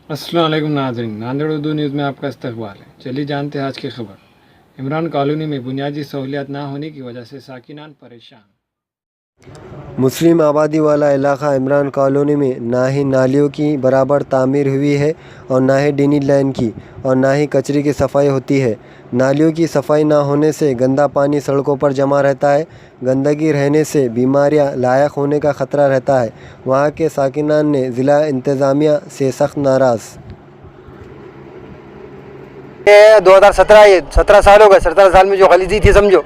अस्सलाम वालेकुम नाज़रीन, नांदेड़ उर्दू न्यूज़ में आपका इस्तकबाल है। चलिए जानते हैं आज की खबर। इमरान कॉलोनी में बुनियादी सहूलियात ना होने की वजह से साकिनान परेशान। मुस्लिम आबादी वाला इलाका इमरान कॉलोनी में ना ही नालियों की बराबर तामीर हुई है और ना ही ड्रेनेज लाइन की और ना ही कचरे की सफाई होती है। नालियों की सफाई ना होने से गंदा पानी सड़कों पर जमा रहता है। गंदगी रहने से बीमारियां लायक होने का ख़तरा रहता है। वहां के साकिनान ने ज़िला इंतज़ामिया से सख्त नाराज़। 2017 ये 17 साल हो गए। 17 साल में जो गलीजी थी समझो,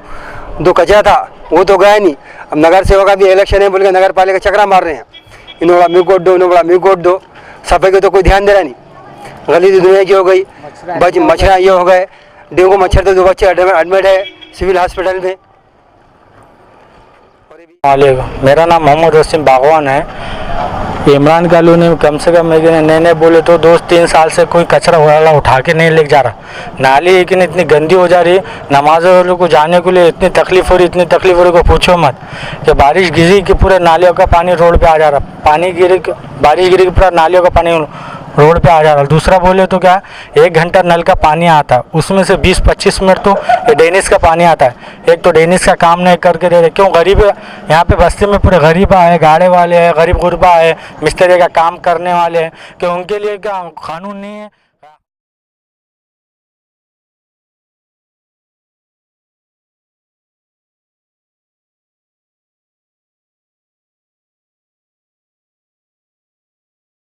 दो कचरा था वो तो गया नहीं। अब नगर सेवक का भी इलेक्शन है बोल के नगर पालिका चक्रा मार रहे हैं। इन्होंने मी कोट दो, इन्होंने मी कोट दो, सफाई को तो कोई ध्यान दे रहा नहीं। गलीजी दुनिया की हो गई, मच्छर ये हो गए, डेंगू मच्छर तो 2 बच्चे एडमिट है सिविल हॉस्पिटल में। मेरा नाम मोहम्मद वसीम बागवान है। इमरान कॉलोनी में कम से कम नए बोले तो 2-3 साल से कोई कचरा वाला उठा के नहीं ले जा रहा। नाली लेकिन इतनी गंदी हो जा रही है, नमाज वालों को जाने के लिए इतनी तकलीफ हो रही को पूछो मत। कि बारिश गिरी कि पूरे नालियों का पानी रोड पे आ जा रहा, बारिश गिरी कि पूरा नालियों का पानी रोड पे आ जा रहा। दूसरा बोले तो क्या, 1 घंटा नल का पानी आता है, उसमें से 20-25 मिनट तो डेनिस का पानी आता है। एक तो डेनिस का काम नहीं करके दे रहे। क्यों? गरीब यहाँ पे बस्ती में पूरे गरीब आए, गाड़े वाले हैं, गरीब गुरबा है, मिस्त्री का काम करने वाले हैं, कि उनके लिए क्या कानून नहीं है।